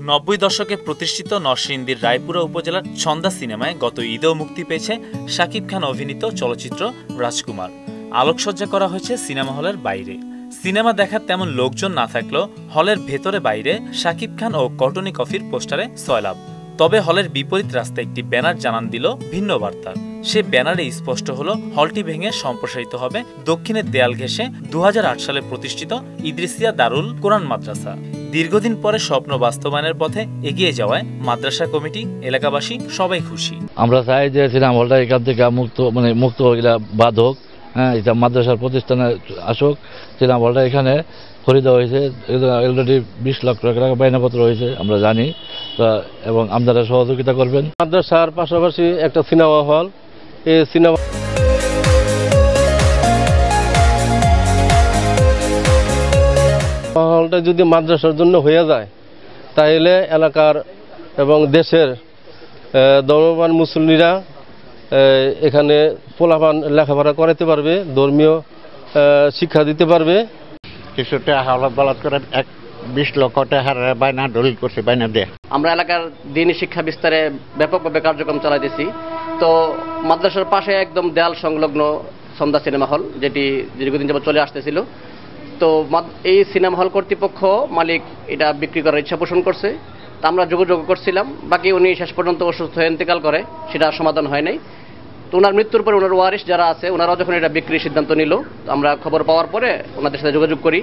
90 দশকে প্রতিষ্ঠিত নরসিংদীর রায়পুরা উপজেলার ছন্দা সিনেমায় গত ঈদেও মুক্তি পেয়েছে শাকিব খান অভিনীত চলচ্চিত্র রাজকুমার। আলোকসজ্জা করা হয়েছে সিনেমা হলের বাইরে। সিনেমা দেখার তেমন লোকজন না থাকলেও হলের ভেতরে বাইরে শাকিব খান ও কটনি কফির পোস্টারে সয়লাভ। তবে হলের বিপরীত রাস্তায় একটি ব্যানার জানান দিল ভিন্ন বার্তা। সে ব্যানারে স্পষ্ট হলো হলটি ভেঙে সম্প্রসারিত হবে দক্ষিণের দেয়াল ঘেঁষে 2008 সালে প্রতিষ্ঠিত ইদ্রিসিয়া দারুল কোরআন মাদ্রাসা। দীর্ঘদিন পরে স্বপ্ন বাস্তবায়নের পথে এগিয়ে যাওয়ায় মাদ্রাসা কমিটি, এলাকাবাসী সবাই খুশি। আমরা চাই যে সিনেমা হলটা এখান থেকে মুক্ত বাধক, এটা মাদ্রাসার প্রতিষ্ঠানে আসুক। সিনেমা হলটা এখানে খরিদ হয়েছে, অলরেডি 20 লাখ টাকা বায়নাপত্র হয়েছে আমরা জানি, এবং আপনারা সহযোগিতা করবেন। মাদ্রাসার পাশাপাশি একটা সিনেমা হল, এই সিনেমা হলটা যদি মাদ্রাসার জন্য হয়ে যায় তাহলে এলাকার এবং দেশের ধর্মপ্রাণ মুসল্লিরা এখানে পোলাপান লেখাপড়া করাতে পারবে, ধর্মীয় শিক্ষা দিতে পারবে। কিছুটা হাওলাত বালাত করে 20 লক্ষ টাকার বায়না দলিল করছে, বায়না দেয়। আমরা এলাকার দিনী শিক্ষা বিস্তারে ব্যাপকভাবে কার্যক্রম চালাইতেছি। তো মাদ্রাসার পাশে একদম দেয়াল সংলগ্ন ছন্দা সিনেমা হল, যেটি দীর্ঘদিন যাবত চলে আসতেছিল। তো এই সিনেমা হল কর্তৃপক্ষ মালিক এটা বিক্রি করার ইচ্ছা পোষণ করছে। তা আমরা যোগাযোগ করছিলাম, বাকি উনি শেষ পর্যন্ত অসুস্থ হয়ে ইন্তেকাল করে, সেটা সমাধান হয় নাই। তো ওনার মৃত্যুর পরে ওনার ওয়ারিশ যারা আছে ওনারাও যখন এটা বিক্রির সিদ্ধান্ত নিল, আমরা খবর পাওয়ার পরে ওনাদের সাথে যোগাযোগ করি।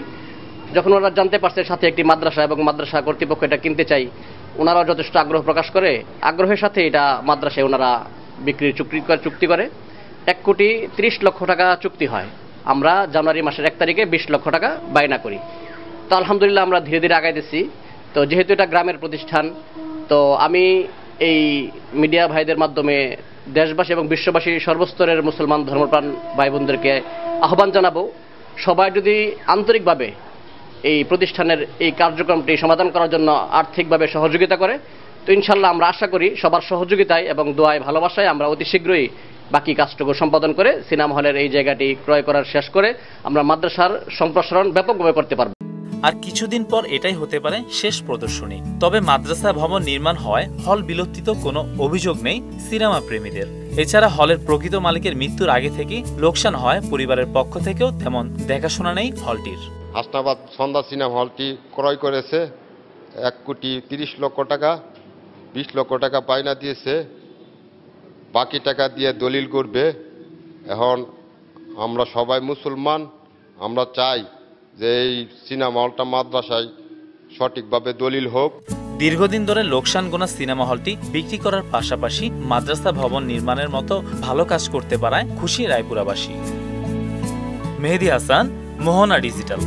যখন ওনারা জানতে পারছে সাথে একটি মাদ্রাসা এবং মাদ্রাসা কর্তৃপক্ষ এটা কিনতে চাই, ওনারাও যথেষ্ট আগ্রহ প্রকাশ করে। আগ্রহের সাথে এটা মাদ্রাসায় ওনারা বিক্রির চুক্তি করে। 1,30,00,000 টাকা চুক্তি হয়। আমরা জানুয়ারি মাসের 1 তারিখে 20 লক্ষ টাকা বায়না করি। তো আলহামদুলিল্লাহ আমরা ধীরে ধীরে আগাইতেছি। তো যেহেতু এটা গ্রামের প্রতিষ্ঠান, তো আমি এই মিডিয়া ভাইদের মাধ্যমে দেশবাসী এবং বিশ্ববাসী সর্বস্তরের মুসলমান ধর্মপ্রাণ ভাই বোনদেরকে আহ্বান জানাবো, সবাই যদি আন্তরিকভাবে এই প্রতিষ্ঠানের এই কার্যক্রমটি সমাধান করার জন্য আর্থিকভাবে সহযোগিতা করে, তো ইনশাল্লাহ আমরা আশা করি সবার সহযোগিতায় এবং দোয়ায় ভালোবাসায় আমরা অতি শীঘ্রই বাকি কাজটুকু সম্পাদন করে সিনেমা হলের এই জায়গাটি ক্রয় করার শেষ করে আমরা মাদ্রাসার সম্প্রসারণ ব্যাপকভাবে করতে পারব। আর কিছুদিন পর এটাই হতে পারে শেষ প্রদর্শনী। তবে মাদ্রাসা ভবন নির্মাণ হয় হল বিলুপ্তিত কোনো অভিযোগ নেই সিনেমা প্রেমীদের। এছাড়া হলের প্রকৃত মালিকের মৃত্যুর আগে থেকেই লোকসান হয় পরিবারের পক্ষ থেকেও তেমন দেখাশোনা নেই হলটির। হাসনাবাদ ছন্দা সিনেমা হলটি ক্রয় করেছে 1,30,00,000 টাকা, 20 লক্ষ টাকা বায়না দিয়েছে, বাকি টাকা দিয়ে দলিল করবে। এখন আমরা সবাই মুসলমান, আমরা চাই যে এই সিনেমা হলটা মাদ্রাসায় সঠিকভাবে দলিল হোক। দীর্ঘদিন ধরে লোকসান গোনা সিনেমা হলটি বিক্রি করার পাশাপাশি মাদ্রাসা ভবন নির্মাণের মতো ভালো কাজ করতে পারায় খুশি রায়পুরাবাসী। মেহেদী হাসান, মোহনা ডিজিটাল।